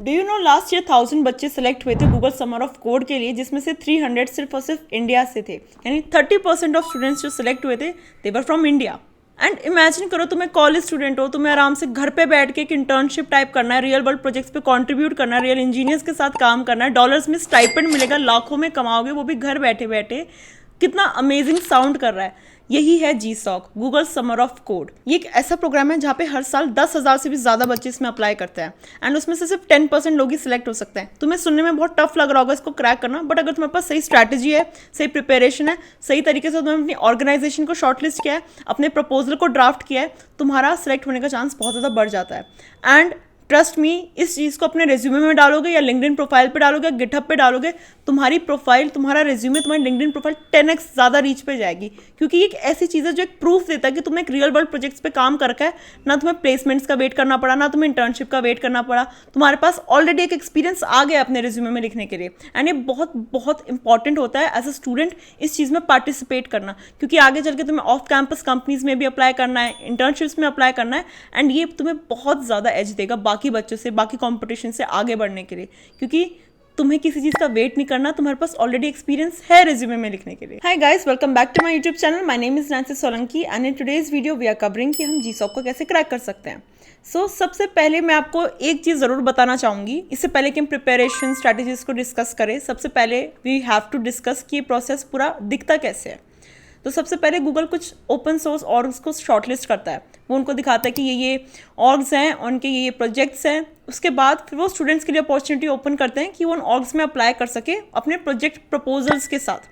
Do you know last year 1000 बच्चे select हुए थे गूगल समर ऑफ कोड के लिए, जिसमें से 300 सिर्फ और सिर्फ इंडिया से थे। यानी 30% ऑफ स्टूडेंट्स जो सिलेक्ट हुए थे they were from India. And imagine करो, तुम्हें कॉलेज स्टूडेंट हो, तुम्हें आराम से घर पे बैठ के एक इंटर्नशिप टाइप करना है, रियल वर्ल्ड प्रोजेक्ट्स पे कंट्रीब्यूट करना है, रियल इंजीनियर्स के साथ काम करना है, डॉलर्स में स्टाइपेंड मिलेगा, लाखों में कमाओगे, वो भी घर बैठे बैठे। कितना अमेजिंग साउंड कर रहा है। यही है GSOC, Google summer of code. ये एक ऐसा प्रोग्राम है जहाँ पे हर साल 10,000 से भी ज़्यादा बच्चे इसमें अप्लाई करते हैं एंड उसमें से सिर्फ 10% लोग ही सिलेक्ट हो सकते हैं। तुम्हें सुनने में बहुत टफ लग रहा होगा इसको क्रैक करना, बट अगर तुम्हारे पास सही स्ट्रैटेजी है, सही प्रिपरेशन है, सही तरीके से तुमने अपनी ऑर्गेनाइजेशन को शॉर्टलिस्ट किया है, अपने प्रपोजल को ड्राफ्ट किया है, तुम्हारा सिलेक्ट होने का चांस बहुत ज़्यादा बढ़ जाता है। एंड ट्रस्ट मी, इस चीज़ को अपने रेज्यूमे में डालोगे या लिंक्डइन प्रोफाइल पे डालोगे या गिटहब पे डालोगे, तुम्हारी प्रोफाइल, तुम्हारा रेज्यूमे, तुम्हारी लिंक्डइन प्रोफाइल 10x ज़्यादा रीच पे जाएगी। क्योंकि ये एक ऐसी चीज़ है जो एक प्रूफ देता है कि तुमने एक रियल वर्ल्ड प्रोजेक्ट्स पे काम करके है, ना तुम्हें प्लेसमेंट्स का वेट करना पड़ा, ना तुम्हें इंटर्नशिप का वेट करना पड़ा, तुम्हारे पास ऑलरेडी एक एक्सपीरियंस आ गया अपने रेज्यूमे में लिखने के लिए। एंड ये बहुत बहुत इंपॉर्टेंट होता है एज अ स्टूडेंट इस चीज़ में पार्टिसिपेट करना, क्योंकि आगे चल के तुम्हें ऑफ कैंपस कंपनीज में भी अप्लाई करना है, इंटर्नशिप्स में अप्लाई करना है, एंड ये तुम्हें बहुत ज़्यादा एज देगा बाकी बच्चों से, बाकी कंपटीशन से आगे बढ़ने के लिए, क्योंकि तुम्हें किसी चीज का वेट नहीं करना, तुम्हारे पास ऑलरेडी एक्सपीरियंस है रिज्यूमे में लिखने के लिए। Hi guys, welcome back to my YouTube channel. My name is Nancy Solanki and in today's video we are covering कि हम GSOC को कैसे क्रैक कर सकते हैं। सबसे पहले मैं आपको एक चीज़ ज़रूर बताना चाहूँगी, इससे पहले कि हम प्रिपरेशन स्ट्रैटेजीज को डिस्कस करें। सबसे पहले वी हैव टू डिस्कस कि ये प्रोसेस पूरा दिखता कैसे है। तो सबसे पहले गूगल कुछ ओपन सोर्स ऑर्ग्स को शॉर्टलिस्ट करता है, वो उनको दिखाता है कि ये ऑर्ग्स हैं, उनके ये प्रोजेक्ट्स हैं। उसके बाद फिर वो स्टूडेंट्स के लिए अपॉर्चुनिटी ओपन करते हैं कि वो उन ऑर्ग्स में अप्लाई कर सके अपने प्रोजेक्ट प्रपोजल्स के साथ।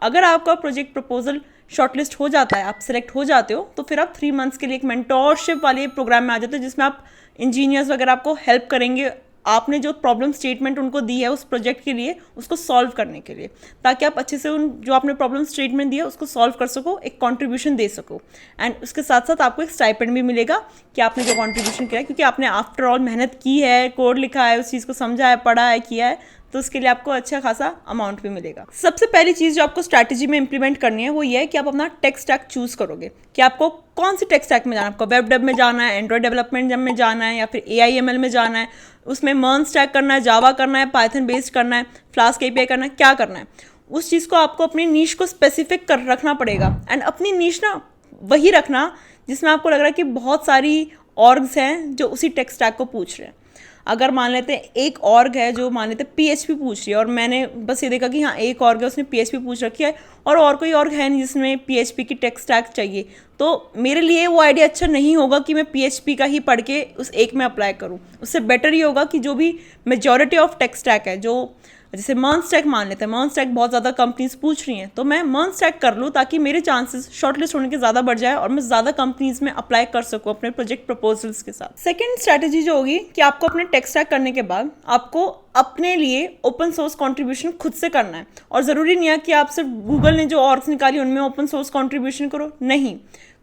अगर आपका प्रोजेक्ट प्रपोजल शॉर्टलिस्ट हो जाता है, आप सिलेक्ट हो जाते हो, तो फिर आप 3 मंथ्स के लिए एक मेंटोरशिप वाले प्रोग्राम में आ जाते हो, जिसमें आप इंजीनियर्स वगैरह आपको हेल्प करेंगे आपने जो प्रॉब्लम स्टेटमेंट उनको दी है उस प्रोजेक्ट के लिए, उसको सॉल्व करने के लिए, ताकि आप अच्छे से उन जो आपने प्रॉब्लम स्टेटमेंट दिया उसको सॉल्व कर सको, एक कंट्रीब्यूशन दे सको। एंड उसके साथ साथ आपको एक स्टाइपेंड भी मिलेगा कि आपने जो कंट्रीब्यूशन किया है, क्योंकि आपने आफ्टर ऑल मेहनत की है, कोड लिखा है, उस चीज़ को समझा है, पढ़ा है, किया है, तो उसके लिए आपको अच्छा खासा अमाउंट भी मिलेगा। सबसे पहली चीज़ जो आपको स्ट्रैटेजी में इंप्लीमेंट करनी है वो ये है कि आप अपना टेक स्टैक चूज करोगे कि आपको कौन सी टेक स्टैक में जाना है। आपको वेब डेव में जाना है, एंड्रॉइड डेवलपमेंट में जाना है, या फिर AIML में जाना है, उसमें MERN स्टैक करना है, जावा करना है, पाइथन बेस्ड करना है, फ्लास्क API करना है, क्या करना है, उस चीज़ को आपको अपनी नीश को स्पेसिफिक कर रखना पड़ेगा। एंड अपनी नीश ना वही रखना जिसमें आपको लग रहा है कि बहुत सारी ऑर्ग्स हैं जो उसी टेक स्टैक को पूछ रहे हैं। अगर मान लेते हैं एक ऑर्ग है जो मान लेते हैं PHP पूछ रही है, और मैंने बस ये देखा कि हाँ एक ऑर्ग है उसने PHP पूछ रखी है, और कोई ऑर्ग है नहीं जिसमें PHP की टेक स्टैक चाहिए, तो मेरे लिए वो आइडिया अच्छा नहीं होगा कि मैं PHP का ही पढ़ के उस एक में अप्लाई करूँ। उससे बेटर ये होगा कि जो भी मेजॉरिटी ऑफ टेक स्टैक है, जो जैसे MERN स्टैक मान लेते हैं, MERN स्टैक बहुत ज़्यादा कंपनीज पूछ रही हैं, तो मैं MERN स्टैक कर लूँ ताकि मेरे चांसेस शॉर्टलिस्ट होने के ज़्यादा बढ़ जाए और मैं ज़्यादा कंपनीज में अप्लाई कर सकूँ अपने प्रोजेक्ट प्रपोजल्स के साथ। सेकंड स्ट्रैटेजी जो होगी कि आपको अपने टेक स्टैक करने के बाद आपको अपने लिए ओपन सोर्स कंट्रीब्यूशन खुद से करना है। और ज़रूरी नहीं है कि आप सिर्फ गूगल ने जो ऑर्ग्स निकाली उनमें ओपन सोर्स कंट्रीब्यूशन करो, नहीं,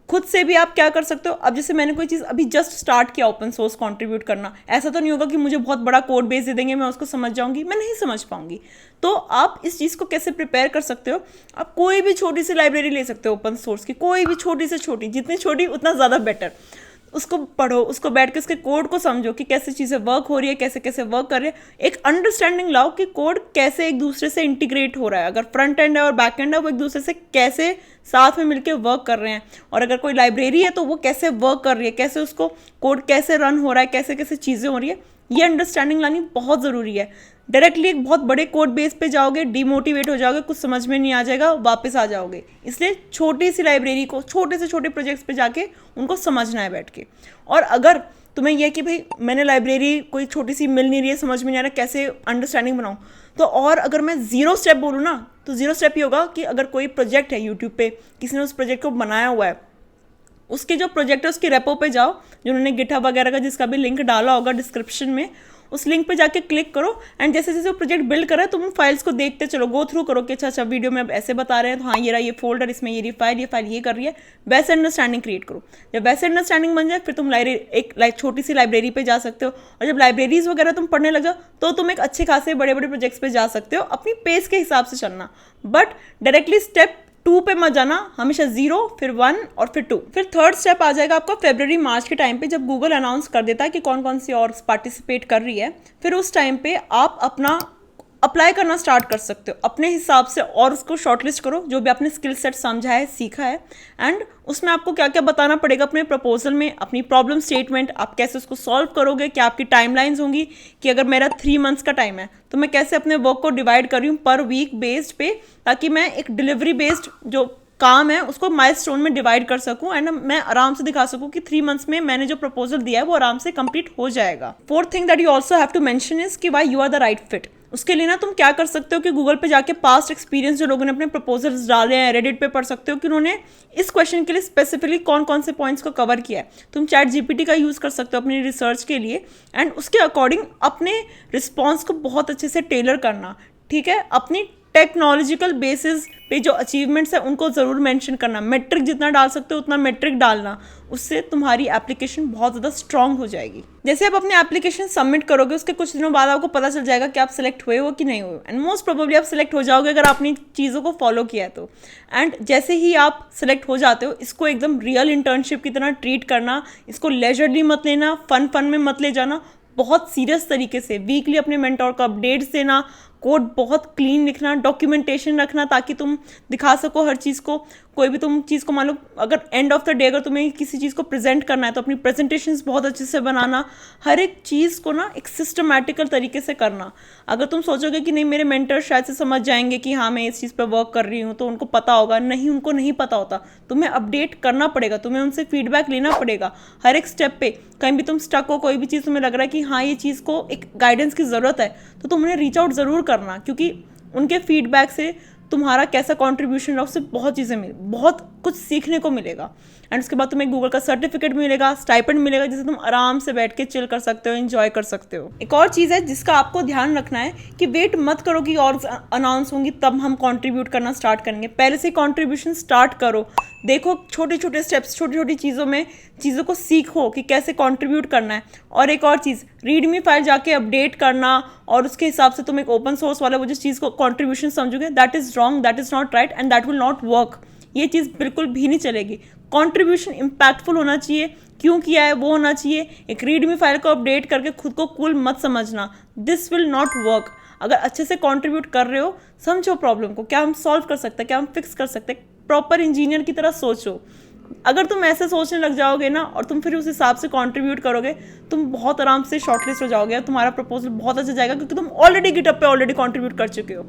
खुद से भी आप क्या कर सकते हो। अब जैसे मैंने कोई चीज़ अभी जस्ट स्टार्ट किया ओपन सोर्स कंट्रीब्यूट करना, ऐसा तो नहीं होगा कि मुझे बहुत बड़ा कोड बेस दे देंगे मैं उसको समझ जाऊंगी, मैं नहीं समझ पाऊंगी। तो आप इस चीज़ को कैसे प्रिपेयर कर सकते हो, आप कोई भी छोटी सी लाइब्रेरी ले सकते हो ओपन सोर्स की, कोई भी छोटी से छोटी, जितनी छोटी उतना ज़्यादा बेटर। उसको पढ़ो, उसको बैठ के उसके कोड को समझो कि कैसे चीज़ें वर्क हो रही है, कैसे कैसे वर्क कर रही है, एक अंडरस्टैंडिंग लाओ कि कोड कैसे एक दूसरे से इंटीग्रेट हो रहा है, अगर फ्रंट एंड है और बैक एंड है वो एक दूसरे से कैसे साथ में मिलकर वर्क कर रहे हैं, और अगर कोई लाइब्रेरी है तो वो कैसे वर्क कर रही है, कैसे उसको कोड कैसे रन हो रहा है, कैसे कैसे चीज़ें हो रही है, ये अंडरस्टैंडिंग लानी बहुत ज़रूरी है। डायरेक्टली एक बहुत बड़े कोड बेस पे जाओगे, डिमोटिवेट हो जाओगे, कुछ समझ में नहीं आ जाएगा, वापस आ जाओगे। इसलिए छोटी सी लाइब्रेरी को छोटे से छोटे प्रोजेक्ट्स पे जाके उनको समझना है बैठ के। और अगर तुम्हें यह कि भाई मैंने लाइब्रेरी कोई छोटी सी मिल नहीं रही है, समझ में नहीं आ रहा कैसे अंडरस्टैंडिंग बनाऊँ, तो और अगर मैं 0 स्टेप बोलूँ ना, तो 0 स्टेप ही होगा कि अगर कोई प्रोजेक्ट है यूट्यूब पे, किसी ने उस प्रोजेक्ट को बनाया हुआ है, उसके जो प्रोजेक्ट है उसके रेपो पे जाओ, जो उन्होंने गिटहब वगैरह का जिसका भी लिंक डाला होगा डिस्क्रिप्शन में, उस लिंक पे जाके क्लिक करो। एंड जैसे जैसे वो प्रोजेक्ट बिल्ड कर रहा है तुम फाइल्स को देखते चलो, गो थ्रू करो कि अच्छा वीडियो में अब ऐसे बता रहे हैं, तो हाँ ये रहा ये फोल्डर, इसमें ये फाइल ये कर रही है, वैसे अंडरस्टैंडिंग क्रिएट करो। जब वैसे अंडरस्टैंडिंग बन जाए फिर तुम एक छोटी सी लाइब्रेरी पे जा सकते हो, और जब लाइब्रेरीज वगैरह तुम पढ़ने लग जाओ तो तुम एक अच्छे खासे बड़े बड़े प्रोजेक्ट्स पे जा सकते हो, अपनी पेस के हिसाब से चलना। बट डायरेक्टली स्टेप 2 पे मत जाना, हमेशा 0 फिर 1 और फिर 2। फिर थर्ड स्टेप आ जाएगा आपका फरवरी मार्च के टाइम पे, जब गूगल अनाउंस कर देता है कि कौन कौन सी और पार्टिसिपेट कर रही है। फिर उस टाइम पे आप अपना अप्लाई करना स्टार्ट कर सकते हो अपने हिसाब से, और उसको शॉर्टलिस्ट करो जो भी आपने स्किल सेट समझा है, सीखा है। एंड उसमें आपको क्या क्या बताना पड़ेगा अपने प्रपोजल में, अपनी प्रॉब्लम स्टेटमेंट, आप कैसे उसको सॉल्व करोगे, क्या आपकी टाइमलाइंस होंगी कि अगर मेरा 3 मंथ्स का टाइम है तो मैं कैसे अपने वर्क को डिवाइड कर रही हूँ पर वीक बेस्ड पे, ताकि मैं एक डिलीवरी बेस्ड जो काम है उसको माइलस्टोन में डिवाइड कर सकूं एंड मैं आराम से दिखा सकूं कि 3 मंथ्स में मैंने जो प्रपोजल दिया है वो आराम से कंप्लीट हो जाएगा। Fourth thing that you also have to mention is कि why you are the right fit. उसके लिए ना तुम क्या कर सकते हो कि गूगल पे जाके पास्ट एक्सपीरियंस जो लोगों ने अपने प्रपोजल्स डाले हैं, रेडिट पे पढ़ सकते हो कि उन्होंने इस क्वेश्चन के लिए स्पेसिफिकली कौन कौन से पॉइंट्स को कवर किया है। तुम चैट जीपीटी का यूज़ कर सकते हो अपनी रिसर्च के लिए एंड उसके अकॉर्डिंग अपने रिस्पॉन्स को बहुत अच्छे से टेलर करना, ठीक है। अपनी टेक्नोलॉजिकल बेसिस पे जो अचीवमेंट्स है उनको ज़रूर मेंशन करना, मेट्रिक जितना डाल सकते हो उतना मेट्रिक डालना, उससे तुम्हारी एप्लीकेशन बहुत ज़्यादा स्ट्रांग हो जाएगी। जैसे आप अपनी एप्लीकेशन सबमिट करोगे उसके कुछ दिनों बाद आपको पता चल जाएगा कि आप सिलेक्ट हुए हो कि नहीं हुए, एंड मोस्ट प्रोबेबली आप सिलेक्ट हो जाओगे अगर आपने चीज़ों को फॉलो किया है तो। एंड जैसे ही आप सिलेक्ट हो जाते हो, इसको एकदम रियल इंटर्नशिप की तरह ट्रीट करना, इसको लेजरली मत लेना, फन में मत ले जाना, बहुत सीरियस तरीके से वीकली अपने मेंटोर को अपडेट्स देना, कोड बहुत क्लीन लिखना, डॉक्यूमेंटेशन रखना ताकि तुम दिखा सको हर चीज़ को। कोई भी तुम चीज़ को मान लो अगर एंड ऑफ द डे अगर तुम्हें किसी चीज़ को प्रेजेंट करना है तो अपनी प्रेजेंटेशंस बहुत अच्छे से बनाना, हर एक चीज़ को ना एक सिस्टमैटिकल तरीके से करना। अगर तुम सोचोगे कि नहीं मेरे मेंटर शायद से समझ जाएंगे कि हाँ मैं इस चीज़ पर वर्क कर रही हूँ तो उनको पता होगा, नहीं उनको नहीं पता होता, तुम्हें अपडेट करना पड़ेगा, तुम्हें उनसे फीडबैक लेना पड़ेगा हर एक स्टेप पे। कहीं भी तुम स्टक हो, कोई भी चीज़ तुम्हें लग रहा है कि हाँ ये चीज़ को एक गाइडेंस की ज़रूरत है, तो तुम उन्हें रीच आउट ज़रूर करना, क्योंकि उनके फीडबैक से तुम्हारा कैसा कंट्रीब्यूशन रहा उससे बहुत चीज़ें बहुत कुछ सीखने को मिलेगा। एंड उसके बाद तुम्हें गूगल का सर्टिफिकेट मिलेगा, स्टाइपेंड मिलेगा, जिसे तुम आराम से बैठ के चिल कर सकते हो, एंजॉय कर सकते हो। एक और चीज़ है जिसका आपको ध्यान रखना है कि वेट मत करो कि और अनाउंस होंगी तब हम कंट्रीब्यूट करना स्टार्ट करेंगे, पहले से कंट्रीब्यूशन स्टार्ट करो। देखो छोटे छोटे स्टेप्स, छोटी छोटी चीज़ों में चीज़ों को सीखो कि कैसे कंट्रीब्यूट करना है। और एक और चीज़, रीडमी फाइल जाके अपडेट करना और उसके हिसाब से तुम एक ओपन सोर्स वाला वो जिस चीज़ को कंट्रीब्यूशन समझोगे, that is wrong, that is not right and that will not work. ये चीज़ बिल्कुल भी नहीं चलेगी। कंट्रीब्यूशन इम्पैक्टफुल होना चाहिए, क्यों किया है वो होना चाहिए। एक रीडमी फाइल को अपडेट करके खुद को कूल मत समझना, दिस विल नॉट वर्क। अगर अच्छे से कंट्रीब्यूट कर रहे हो, समझो प्रॉब्लम को, क्या हम सॉल्व कर सकते हैं, क्या हम फिक्स कर सकते हैं, प्रॉपर इंजीनियर की तरह सोचो। अगर तुम ऐसे सोचने लग जाओगे ना और तुम फिर उस हिसाब से कंट्रीब्यूट करोगे, तुम बहुत आराम से शॉर्टलिस्ट हो जाओगे, तुम्हारा प्रपोजल बहुत अच्छा जाएगा क्योंकि तुम ऑलरेडी गिटहब पे ऑलरेडी कंट्रीब्यूट कर चुके हो।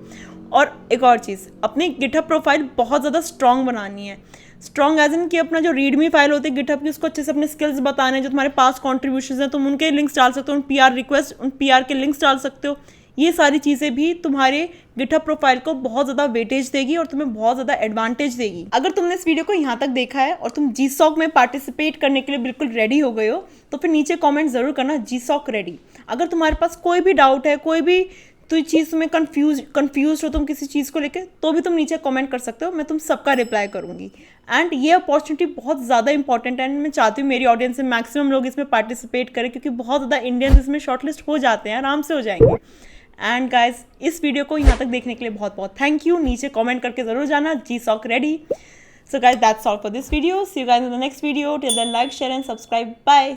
और एक और चीज़, अपनी गिटहब प्रोफाइल बहुत ज़्यादा स्ट्रॉन्ग बनानी है। स्ट्रॉन्ग एज इन कि अपना जो रीडमी फाइल होती है गिटहब की, उसको अच्छे से अपने स्किल्स बताने, जो तुम्हारे पास कॉन्ट्रीब्यूशन हैं तुम उनके लिंक्स डाल सकते हो, उन PR रिक्वेस्ट, उन PR के लिंक्स डाल सकते हो। ये सारी चीज़ें भी तुम्हारे गिटहब प्रोफाइल को बहुत ज़्यादा वेटेज देगी और तुम्हें बहुत ज़्यादा एडवांटेज देगी। अगर तुमने इस वीडियो को यहाँ तक देखा है और तुम GSOC में पार्टिसिपेट करने के लिए बिल्कुल रेडी हो गए हो, तो फिर नीचे कमेंट ज़रूर करना GSOC रेडी। अगर तुम्हारे पास कोई भी डाउट है, कोई भी तो चीज़ तुम्हें कंफ्यूज हो तुम किसी चीज़ को लेकर, तो भी तुम नीचे कमेंट कर सकते हो, मैं तुम सबका रिप्लाई करूँगी। एंड ये अपॉर्चुनिटी बहुत ज़्यादा इंपॉर्टेंट है एंड मैं चाहती हूँ मेरी ऑडियंस से मैक्सिमम लोग इसमें पार्टिसिपेट करें, क्योंकि बहुत ज़्यादा इंडियंस इसमें शॉर्टलिस्ट हो जाते हैं, आराम से हो जाएंगे। एंड गाइज, इस वीडियो को यहाँ तक देखने के लिए बहुत बहुत थैंक यू। नीचे कमेंट करके ज़रूर जाना GSOC ready. So guys, that's all for this video. See you guys in the next video. Till then, like, share and subscribe. Bye.